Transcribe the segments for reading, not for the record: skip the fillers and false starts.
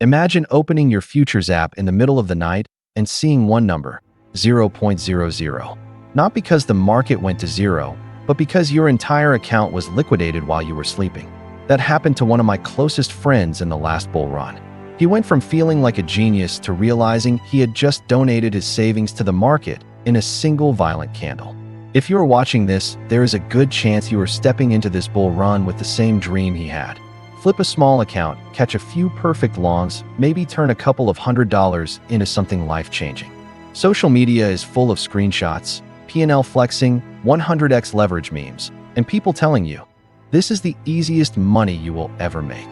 Imagine opening your futures app in the middle of the night and seeing one number, 0.00. Not because the market went to zero, but because your entire account was liquidated while you were sleeping. That happened to one of my closest friends in the last bull run. He went from feeling like a genius to realizing he had just donated his savings to the market in a single violent candle. If you are watching this, there is a good chance you are stepping into this bull run with the same dream he had. Flip a small account, catch a few perfect longs, maybe turn a couple of $100s into something life-changing. Social media is full of screenshots, P&L flexing, 100x leverage memes, and people telling you, this is the easiest money you will ever make.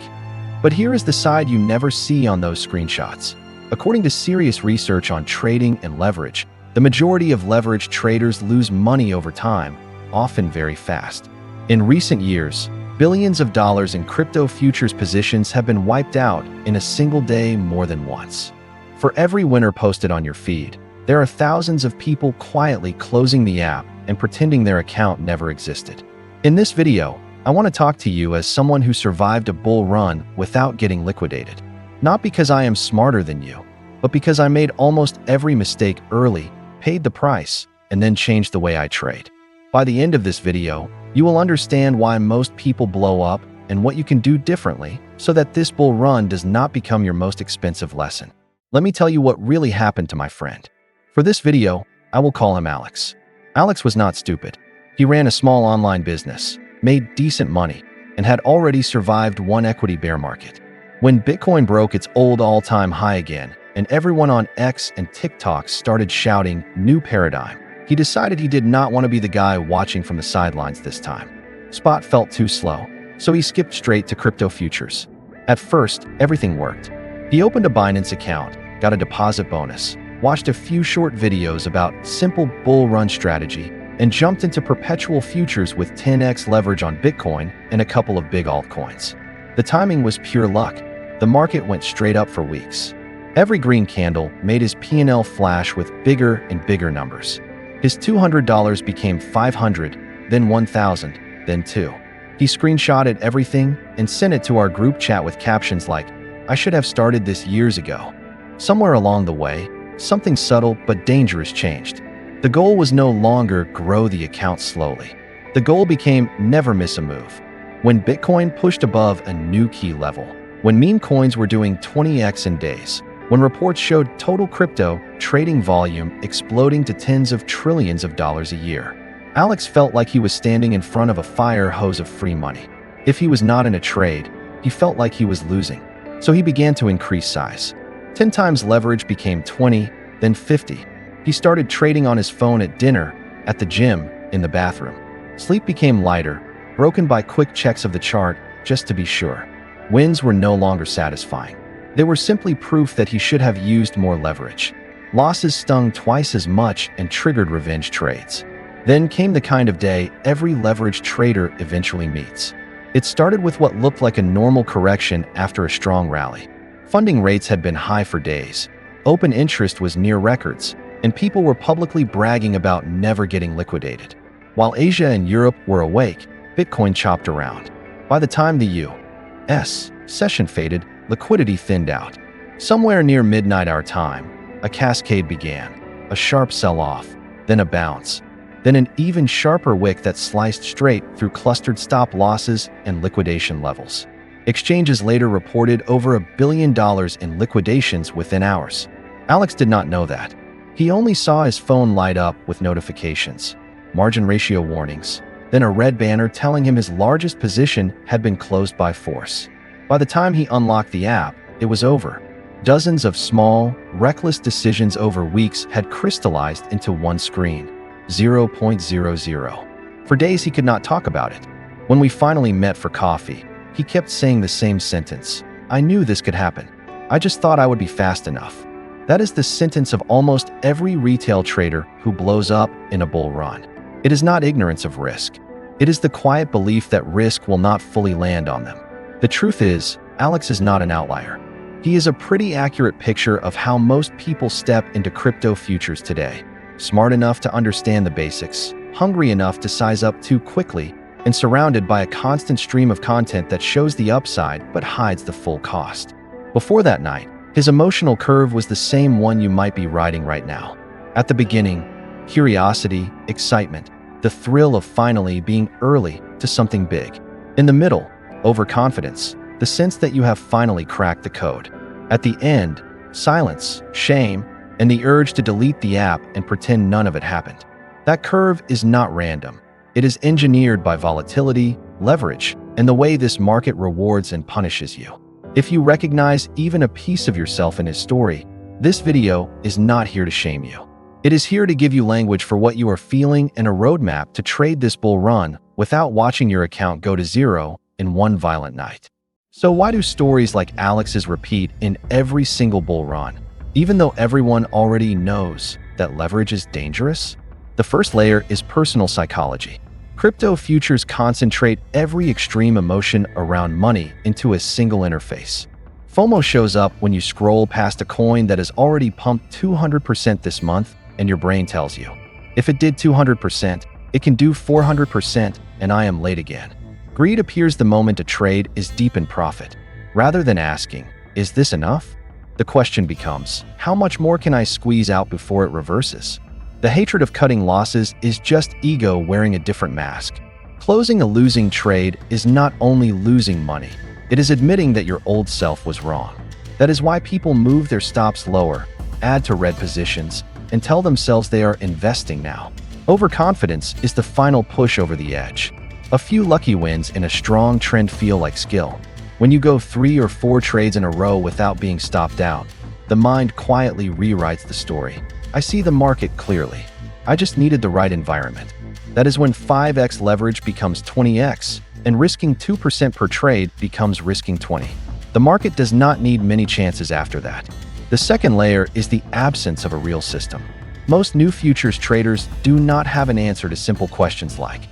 But here is the side you never see on those screenshots. According to serious research on trading and leverage, the majority of leverage traders lose money over time, often very fast. In recent years, billions of dollars in crypto futures positions have been wiped out in a single day more than once. For every winner posted on your feed, there are thousands of people quietly closing the app and pretending their account never existed. In this video, I want to talk to you as someone who survived a bull run without getting liquidated. Not because I am smarter than you, but because I made almost every mistake early, paid the price, and then changed the way I trade. By the end of this video, you will understand why most people blow up and what you can do differently so that this bull run does not become your most expensive lesson. Let me tell you what really happened to my friend. For this video, I will call him Alex. Alex was not stupid. He ran a small online business, made decent money, and had already survived one equity bear market. When Bitcoin broke its old all-time high again, and everyone on X and TikTok started shouting, "New paradigm," he decided he did not want to be the guy watching from the sidelines this time. Spot felt too slow, so he skipped straight to crypto futures. At first, everything worked. He opened a Binance account, got a deposit bonus, watched a few short videos about simple bull run strategy, and jumped into perpetual futures with 10x leverage on Bitcoin and a couple of big altcoins. The timing was pure luck. The market went straight up for weeks. Every green candle made his P&L flash with bigger and bigger numbers. His $200 became $500, then $1,000, then $2. He screenshotted everything and sent it to our group chat with captions like, "I should have started this years ago." Somewhere along the way, something subtle but dangerous changed. The goal was no longer grow the account slowly. The goal became never miss a move. When Bitcoin pushed above a new key level, when meme coins were doing 20x in days, when reports showed total crypto trading volume exploding to tens of trillions of dollars a year, Alex felt like he was standing in front of a fire hose of free money. If he was not in a trade, he felt like he was losing. So he began to increase size. 10 times leverage became 20, then 50. He started trading on his phone at dinner, at the gym, in the bathroom. Sleep became lighter, broken by quick checks of the chart, just to be sure. Wins were no longer satisfying. They were simply proof that he should have used more leverage. Losses stung twice as much and triggered revenge trades. Then came the kind of day every leveraged trader eventually meets. It started with what looked like a normal correction after a strong rally. Funding rates had been high for days. Open interest was near records, and people were publicly bragging about never getting liquidated. While Asia and Europe were awake, Bitcoin chopped around. By the time the U.S. session faded, liquidity thinned out. Somewhere near midnight our time, a cascade began. A sharp sell-off, then a bounce, then an even sharper wick that sliced straight through clustered stop losses and liquidation levels. Exchanges later reported over $1 billion in liquidations within hours. Alex did not know that. He only saw his phone light up with notifications, margin ratio warnings, then a red banner telling him his largest position had been closed by force. By the time he unlocked the app, it was over. Dozens of small, reckless decisions over weeks had crystallized into one screen, 0.00. For days he could not talk about it. When we finally met for coffee, he kept saying the same sentence. "I knew this could happen. I just thought I would be fast enough." That is the sentence of almost every retail trader who blows up in a bull run. It is not ignorance of risk. It is the quiet belief that risk will not fully land on them. The truth is, Alex is not an outlier. He is a pretty accurate picture of how most people step into crypto futures today. Smart enough to understand the basics, hungry enough to size up too quickly, and surrounded by a constant stream of content that shows the upside but hides the full cost. Before that night, his emotional curve was the same one you might be riding right now. At the beginning, curiosity, excitement, the thrill of finally being early to something big. In the middle, overconfidence, the sense that you have finally cracked the code. At the end, silence, shame, and the urge to delete the app and pretend none of it happened. That curve is not random. It is engineered by volatility, leverage, and the way this market rewards and punishes you. If you recognize even a piece of yourself in his story, this video is not here to shame you. It is here to give you language for what you are feeling and a roadmap to trade this bull run without watching your account go to zero in one violent night. So why do stories like Alex's repeat in every single bull run, even though everyone already knows that leverage is dangerous? The first layer is personal psychology. Crypto futures concentrate every extreme emotion around money into a single interface. FOMO shows up when you scroll past a coin that has already pumped 200% this month, and your brain tells you, if it did 200%, it can do 400%, and I am late again. Greed appears the moment a trade is deep in profit. Rather than asking, is this enough? The question becomes, how much more can I squeeze out before it reverses? The hatred of cutting losses is just ego wearing a different mask. Closing a losing trade is not only losing money, it is admitting that your old self was wrong. That is why people move their stops lower, add to red positions, and tell themselves they are investing now. Overconfidence is the final push over the edge. A few lucky wins in a strong trend feel like skill. When you go 3 or 4 trades in a row without being stopped out, the mind quietly rewrites the story. I see the market clearly. I just needed the right environment. That is when 5x leverage becomes 20x, and risking 2% per trade becomes risking 20. The market does not need many chances after that. The second layer is the absence of a real system. Most new futures traders do not have an answer to simple questions like,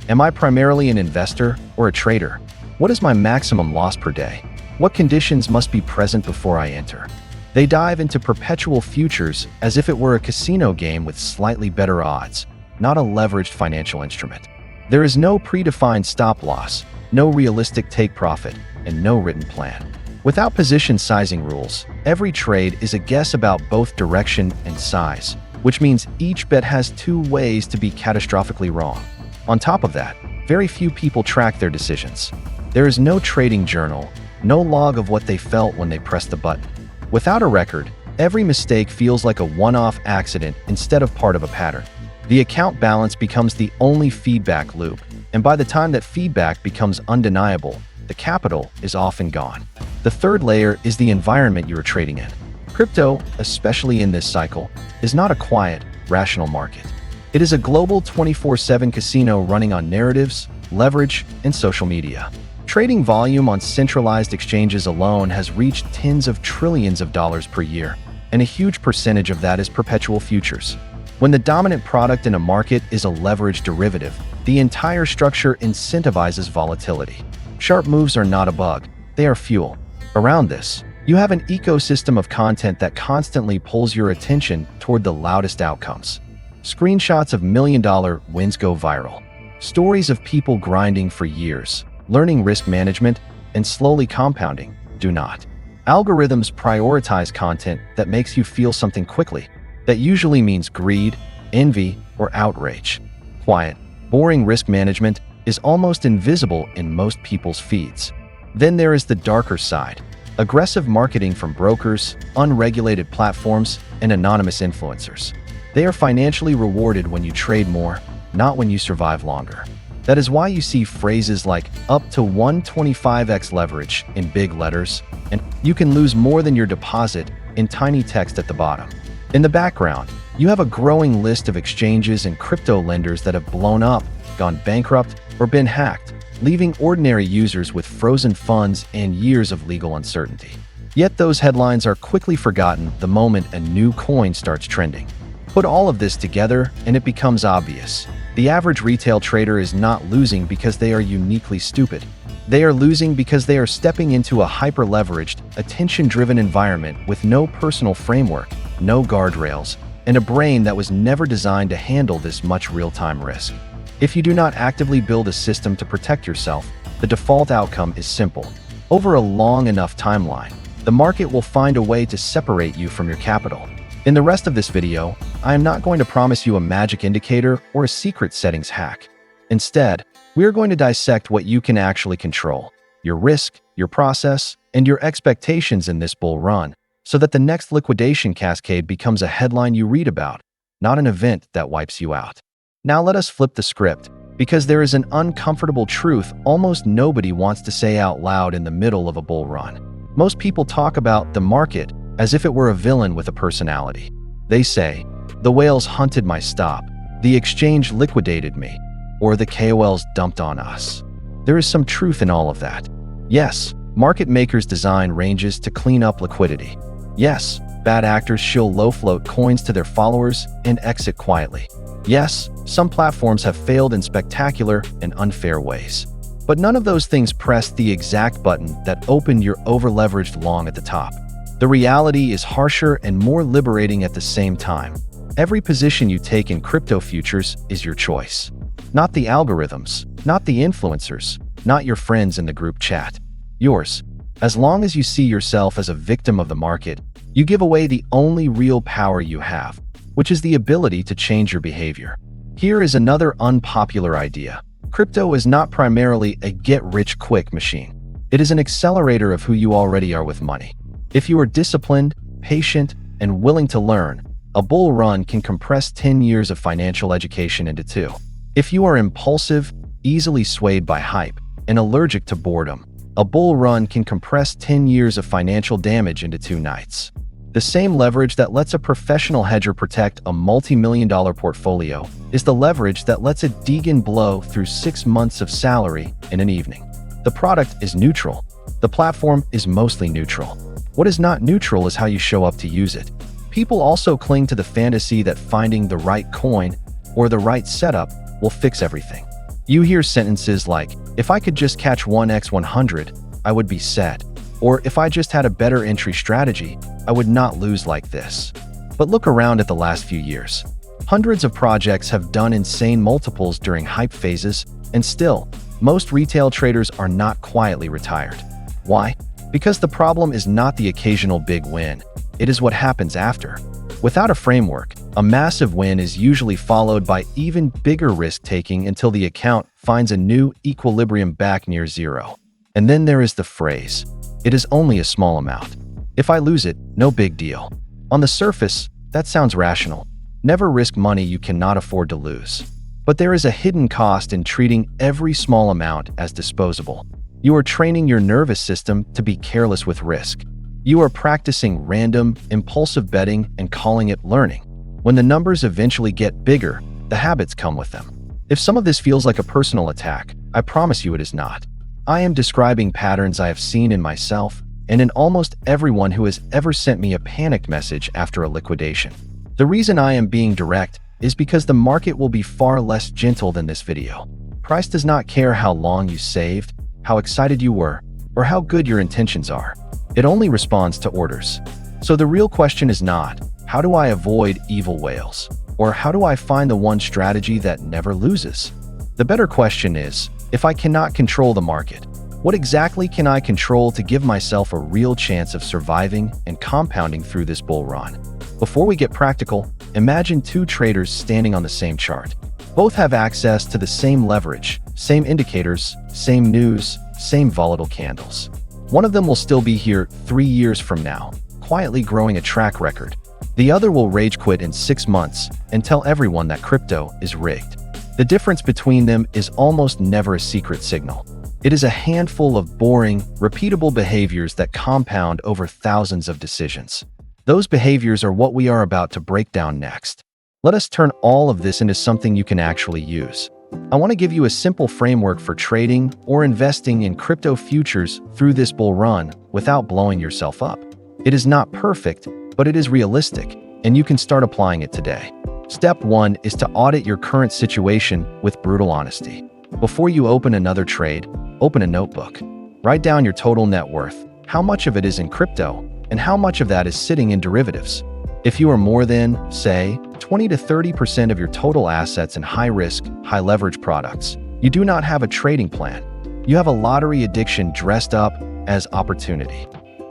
am I primarily an investor or a trader? What is my maximum loss per day? What conditions must be present before I enter? They dive into perpetual futures as if it were a casino game with slightly better odds, not a leveraged financial instrument. There is no predefined stop loss, no realistic take profit, and no written plan. Without position sizing rules, every trade is a guess about both direction and size, which means each bet has 2 ways to be catastrophically wrong. On top of that, very few people track their decisions. There is no trading journal, no log of what they felt when they pressed the button. Without a record, every mistake feels like a one-off accident instead of part of a pattern. The account balance becomes the only feedback loop, and by the time that feedback becomes undeniable, the capital is often gone. The third layer is the environment you are trading in. Crypto, especially in this cycle, is not a quiet, rational market. It is a global 24/7 casino running on narratives, leverage, and social media. Trading volume on centralized exchanges alone has reached tens of trillions of dollars per year, and a huge percentage of that is perpetual futures. When the dominant product in a market is a leveraged derivative, the entire structure incentivizes volatility. Sharp moves are not a bug, they are fuel. Around this, you have an ecosystem of content that constantly pulls your attention toward the loudest outcomes. Screenshots of million-dollar wins go viral. Stories of people grinding for years, learning risk management, and slowly compounding do not. Algorithms prioritize content that makes you feel something quickly. That usually means greed, envy, or outrage. Quiet, boring risk management is almost invisible in most people's feeds. Then there is the darker side. Aggressive marketing from brokers, unregulated platforms, and anonymous influencers. They are financially rewarded when you trade more, not when you survive longer. That is why you see phrases like up to 125x leverage in big letters, and you can lose more than your deposit in tiny text at the bottom. In the background, you have a growing list of exchanges and crypto lenders that have blown up, gone bankrupt, or been hacked, leaving ordinary users with frozen funds and years of legal uncertainty. Yet those headlines are quickly forgotten the moment a new coin starts trending. Put all of this together and it becomes obvious. The average retail trader is not losing because they are uniquely stupid. They are losing because they are stepping into a hyper-leveraged, attention-driven environment with no personal framework, no guardrails, and a brain that was never designed to handle this much real-time risk. If you do not actively build a system to protect yourself, the default outcome is simple. Over a long enough timeline, the market will find a way to separate you from your capital. In the rest of this video, I am not going to promise you a magic indicator or a secret settings hack. Instead, we are going to dissect what you can actually control, your risk, your process, and your expectations in this bull run, so that the next liquidation cascade becomes a headline you read about, not an event that wipes you out. Now let us flip the script, because there is an uncomfortable truth almost nobody wants to say out loud in the middle of a bull run. Most people talk about the market as if it were a villain with a personality. They say, the whales hunted my stop, the exchange liquidated me, or the KOLs dumped on us. There is some truth in all of that. Yes, market makers design ranges to clean up liquidity. Yes, bad actors shill low-float coins to their followers and exit quietly. Yes, some platforms have failed in spectacular and unfair ways. But none of those things pressed the exact button that opened your over-leveraged long at the top. The reality is harsher and more liberating at the same time. Every position you take in crypto futures is your choice. Not the algorithms, not the influencers, not your friends in the group chat. Yours. As long as you see yourself as a victim of the market, you give away the only real power you have, which is the ability to change your behavior. Here is another unpopular idea. Crypto is not primarily a get-rich-quick machine. It is an accelerator of who you already are with money. If you are disciplined, patient, and willing to learn, a bull run can compress 10 years of financial education into 2. If you are impulsive, easily swayed by hype, and allergic to boredom, a bull run can compress 10 years of financial damage into 2 nights. The same leverage that lets a professional hedger protect a multi-million-dollar portfolio is the leverage that lets a degen blow through 6 months of salary in an evening. The product is neutral. The platform is mostly neutral. What is not neutral is how you show up to use it. People also cling to the fantasy that finding the right coin or the right setup will fix everything. You hear sentences like, if I could just catch 1x100, I would be set. Or if I just had a better entry strategy, I would not lose like this. But look around at the last few years. Hundreds of projects have done insane multiples during hype phases, and still, most retail traders are not quietly retired. Why? Because the problem is not the occasional big win, it is what happens after. Without a framework, a massive win is usually followed by even bigger risk-taking until the account finds a new equilibrium back near zero. And then there is the phrase, it is only a small amount. If I lose it, no big deal. On the surface, that sounds rational. Never risk money you cannot afford to lose. But there is a hidden cost in treating every small amount as disposable. You are training your nervous system to be careless with risk. You are practicing random, impulsive betting and calling it learning. When the numbers eventually get bigger, the habits come with them. If some of this feels like a personal attack, I promise you it is not. I am describing patterns I have seen in myself and in almost everyone who has ever sent me a panicked message after a liquidation. The reason I am being direct is because the market will be far less gentle than this video. Price does not care how long you saved, how excited you were, or how good your intentions are. It only responds to orders. So the real question is not, how do I avoid evil whales? Or how do I find the one strategy that never loses? The better question is, if I cannot control the market, what exactly can I control to give myself a real chance of surviving and compounding through this bull run? Before we get practical, imagine 2 traders standing on the same chart. Both have access to the same leverage, same indicators, same news, same volatile candles. One of them will still be here 3 years from now, quietly growing a track record. The other will rage quit in 6 months and tell everyone that crypto is rigged. The difference between them is almost never a secret signal. It is a handful of boring, repeatable behaviors that compound over thousands of decisions. Those behaviors are what we are about to break down next. Let us turn all of this into something you can actually use. I want to give you a simple framework for trading or investing in crypto futures through this bull run without blowing yourself up. It is not perfect, but it is realistic, and you can start applying it today. Step 1 is to audit your current situation with brutal honesty. Before you open another trade, open a notebook. Write down your total net worth, how much of it is in crypto, and how much of that is sitting in derivatives. If you are more than, say, 20 to 30% of your total assets in high-risk, high-leverage products, you do not have a trading plan. You have a lottery addiction dressed up as opportunity.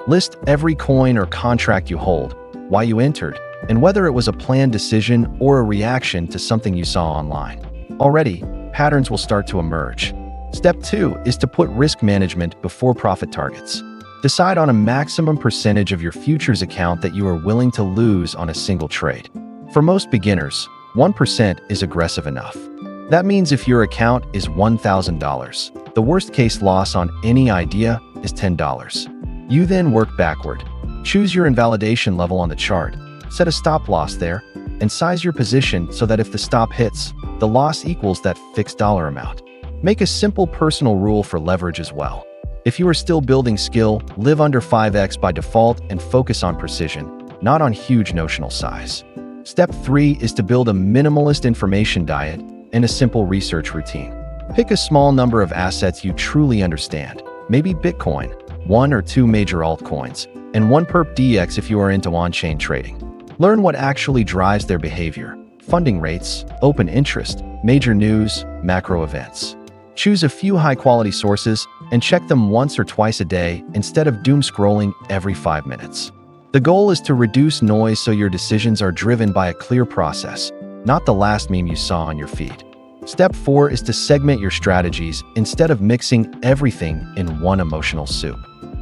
List every coin or contract you hold, why you entered, and whether it was a planned decision or a reaction to something you saw online. Already, patterns will start to emerge. Step 2 is to put risk management before profit targets. Decide on a maximum percentage of your futures account that you are willing to lose on a single trade. For most beginners, 1% is aggressive enough. That means if your account is $1,000, the worst-case loss on any idea is $10. You then work backward. Choose your invalidation level on the chart, set a stop loss there, and size your position so that if the stop hits, the loss equals that fixed dollar amount. Make a simple personal rule for leverage as well. If you are still building skill, live under 5x by default and focus on precision, not on huge notional size. Step 3 is to build a minimalist information diet and a simple research routine. Pick a small number of assets you truly understand, maybe Bitcoin, 1 or 2 major altcoins, and 1 perp DX if you are into on-chain trading. Learn what actually drives their behavior: funding rates, open interest, major news, macro events. Choose a few high-quality sources and check them once or twice a day instead of doom scrolling every 5 minutes. The goal is to reduce noise so your decisions are driven by a clear process, not the last meme you saw on your feed. Step 4 is to segment your strategies instead of mixing everything in one emotional soup.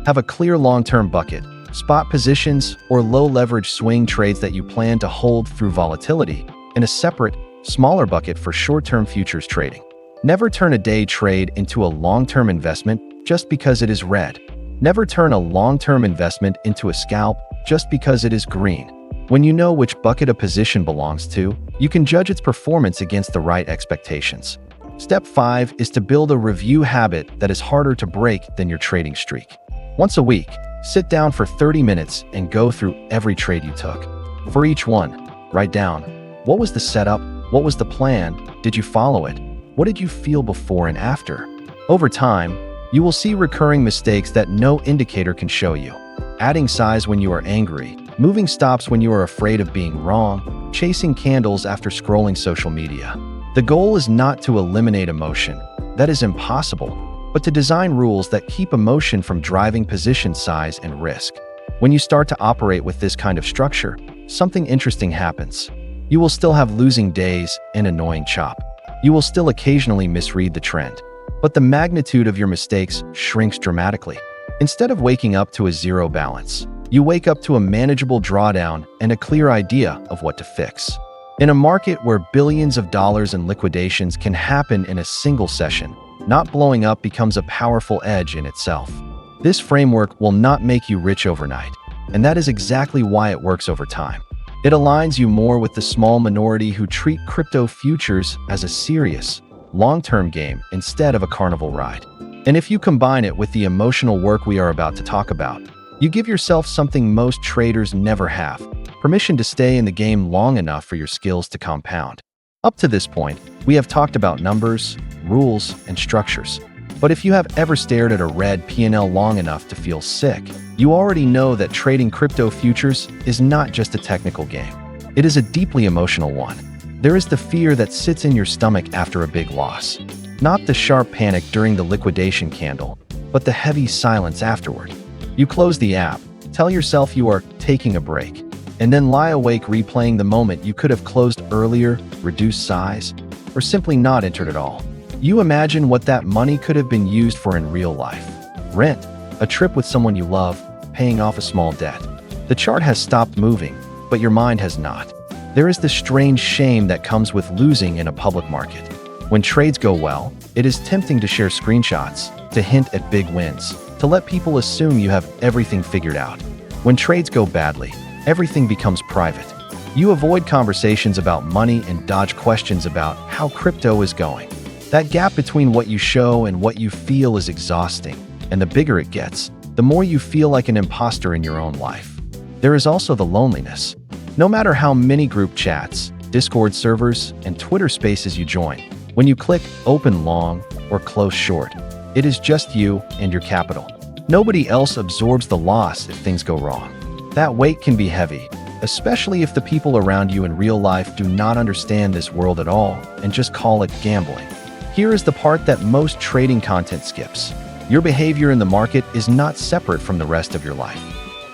Have a clear long-term bucket, spot positions, or low-leverage swing trades that you plan to hold through volatility, and a separate, smaller bucket for short-term futures trading. Never turn a day trade into a long-term investment just because it is red. Never turn a long-term investment into a scalp just because it is green. When you know which bucket a position belongs to, you can judge its performance against the right expectations. Step 5 is to build a review habit that is harder to break than your trading streak. Once a week, sit down for 30 minutes and go through every trade you took. For each one, write down, what was the setup? What was the plan? Did you follow it? What did you feel before and after? Over time, you will see recurring mistakes that no indicator can show you. Adding size when you are angry, moving stops when you are afraid of being wrong, chasing candles after scrolling social media. The goal is not to eliminate emotion. That is impossible, but to design rules that keep emotion from driving position size and risk. When you start to operate with this kind of structure, something interesting happens. You will still have losing days and annoying chop. You will still occasionally misread the trend, but the magnitude of your mistakes shrinks dramatically. Instead of waking up to a zero balance, you wake up to a manageable drawdown and a clear idea of what to fix. In a market where billions of dollars in liquidations can happen in a single session, not blowing up becomes a powerful edge in itself. This framework will not make you rich overnight, and that is exactly why it works over time. It aligns you more with the small minority who treat crypto futures as a serious, long-term game instead of a carnival ride. And if you combine it with the emotional work we are about to talk about, you give yourself something most traders never have: permission to stay in the game long enough for your skills to compound. Up to this point, we have talked about numbers, rules, and structures. But if you have ever stared at a red P&L long enough to feel sick, you already know that trading crypto futures is not just a technical game. It is a deeply emotional one. There is the fear that sits in your stomach after a big loss. Not the sharp panic during the liquidation candle, but the heavy silence afterward. You close the app, tell yourself you are taking a break, and then lie awake replaying the moment you could have closed earlier, reduced size, or simply not entered at all. You imagine what that money could have been used for in real life. Rent, a trip with someone you love, paying off a small debt. The chart has stopped moving, but your mind has not. There is the strange shame that comes with losing in a public market. When trades go well, it is tempting to share screenshots, to hint at big wins, to let people assume you have everything figured out. When trades go badly, everything becomes private. You avoid conversations about money and dodge questions about how crypto is going. That gap between what you show and what you feel is exhausting, and the bigger it gets, the more you feel like an imposter in your own life. There is also the loneliness. No matter how many group chats, Discord servers, and Twitter spaces you join, when you click open long or close short, it is just you and your capital. Nobody else absorbs the loss if things go wrong. That weight can be heavy, especially if the people around you in real life do not understand this world at all and just call it gambling. Here is the part that most trading content skips. Your behavior in the market is not separate from the rest of your life.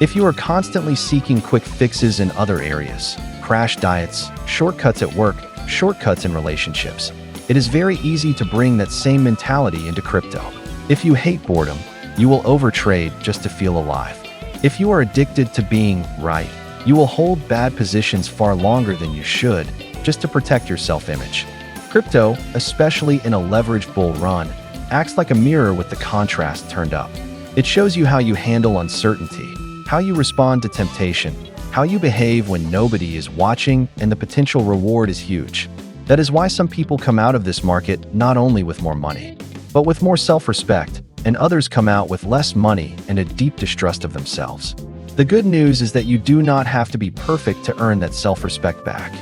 If you are constantly seeking quick fixes in other areas, crash diets, shortcuts at work, shortcuts in relationships, it is very easy to bring that same mentality into crypto. If you hate boredom, you will overtrade just to feel alive. If you are addicted to being right, you will hold bad positions far longer than you should just to protect your self-image. Crypto, especially in a leveraged bull run, acts like a mirror with the contrast turned up. It shows you how you handle uncertainty, how you respond to temptation, how you behave when nobody is watching, and the potential reward is huge. That is why some people come out of this market not only with more money, but with more self-respect, and others come out with less money and a deep distrust of themselves. The good news is that you do not have to be perfect to earn that self-respect back.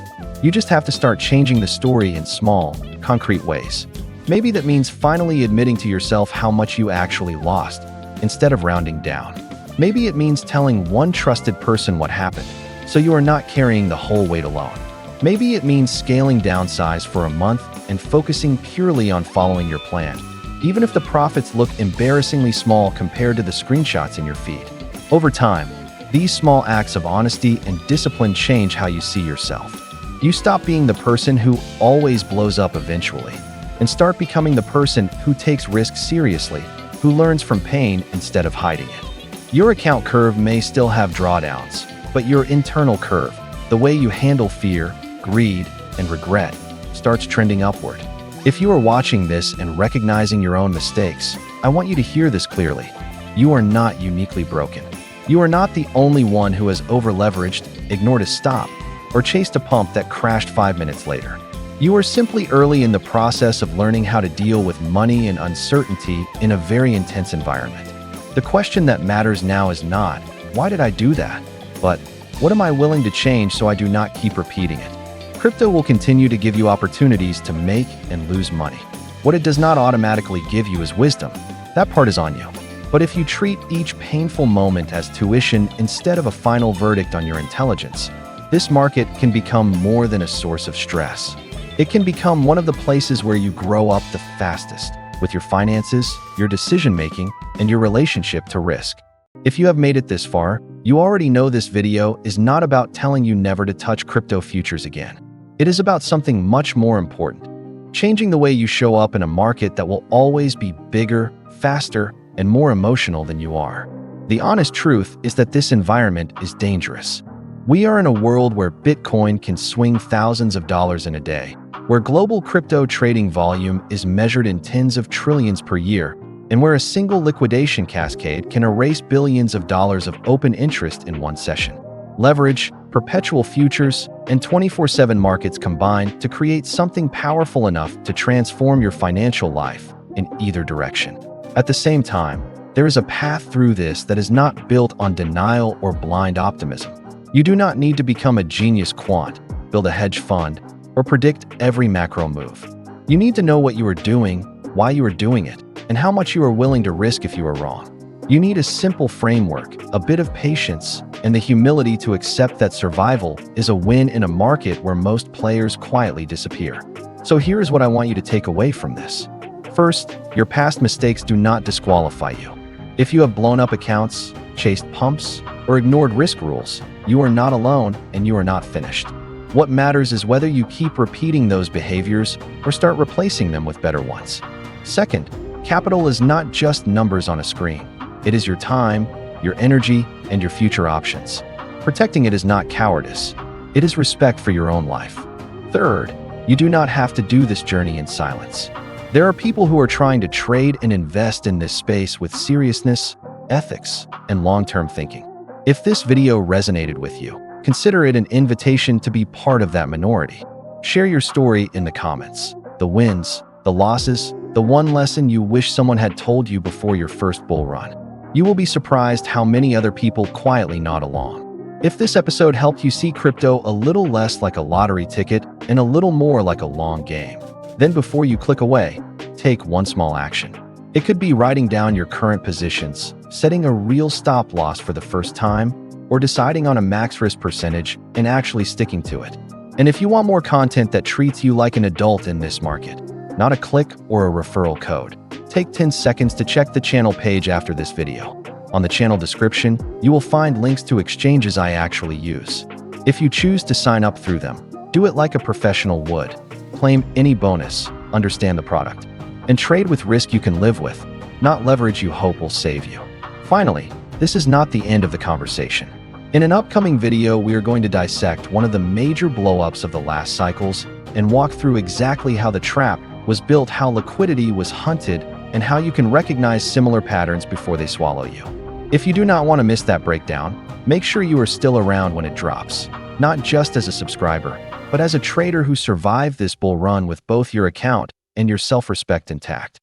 You just have to start changing the story in small, concrete ways. Maybe that means finally admitting to yourself how much you actually lost, instead of rounding down. Maybe it means telling one trusted person what happened, so you are not carrying the whole weight alone. Maybe it means scaling down size for a month and focusing purely on following your plan, even if the profits look embarrassingly small compared to the screenshots in your feed. Over time, these small acts of honesty and discipline change how you see yourself. You stop being the person who always blows up eventually, and start becoming the person who takes risks seriously, who learns from pain instead of hiding it. Your account curve may still have drawdowns, but your internal curve, the way you handle fear, greed, and regret, starts trending upward. If you are watching this and recognizing your own mistakes, I want you to hear this clearly. You are not uniquely broken. You are not the only one who has over-leveraged, ignored a stop, or chased a pump that crashed 5 minutes later. You are simply early in the process of learning how to deal with money and uncertainty in a very intense environment. The question that matters now is not, why did I do that? But, what am I willing to change so I do not keep repeating it? Crypto will continue to give you opportunities to make and lose money. What it does not automatically give you is wisdom. That part is on you. But if you treat each painful moment as tuition instead of a final verdict on your intelligence, this market can become more than a source of stress. It can become one of the places where you grow up the fastest, with your finances, your decision-making, and your relationship to risk. If you have made it this far, you already know this video is not about telling you never to touch crypto futures again. It is about something much more important: changing the way you show up in a market that will always be bigger, faster, and more emotional than you are. The honest truth is that this environment is dangerous. We are in a world where Bitcoin can swing thousands of dollars in a day, where global crypto trading volume is measured in tens of trillions per year, and where a single liquidation cascade can erase billions of dollars of open interest in one session. Leverage, perpetual futures, and 24/7 markets combine to create something powerful enough to transform your financial life in either direction. At the same time, there is a path through this that is not built on denial or blind optimism. You do not need to become a genius quant, build a hedge fund, or predict every macro move. You need to know what you are doing, why you are doing it, and how much you are willing to risk if you are wrong. You need a simple framework, a bit of patience, and the humility to accept that survival is a win in a market where most players quietly disappear. So here is what I want you to take away from this. First, your past mistakes do not disqualify you. If you have blown up accounts, chased pumps, or ignored risk rules, you are not alone and you are not finished. What matters is whether you keep repeating those behaviors or start replacing them with better ones. Second, capital is not just numbers on a screen. It is your time, your energy, and your future options. Protecting it is not cowardice. It is respect for your own life. Third, you do not have to do this journey in silence. There are people who are trying to trade and invest in this space with seriousness, ethics, and long-term thinking. If this video resonated with you, consider it an invitation to be part of that minority. Share your story in the comments. The wins, the losses, the one lesson you wish someone had told you before your first bull run. You will be surprised how many other people quietly nod along. If this episode helped you see crypto a little less like a lottery ticket and a little more like a long game, then before you click away, take one small action. It could be writing down your current positions, setting a real stop loss for the first time, or deciding on a max risk percentage and actually sticking to it. And if you want more content that treats you like an adult in this market, not a click or a referral code, take 10 seconds to check the channel page after this video. On the channel description, you will find links to exchanges I actually use. If you choose to sign up through them, do it like a professional would. Claim any bonus, understand the product, and trade with risk you can live with, not leverage you hope will save you. Finally, this is not the end of the conversation. In an upcoming video, we are going to dissect one of the major blow-ups of the last cycles and walk through exactly how the trap was built, how liquidity was hunted, and how you can recognize similar patterns before they swallow you. If you do not want to miss that breakdown, make sure you are still around when it drops, not just as a subscriber, but as a trader who survived this bull run with both your account and your self-respect intact.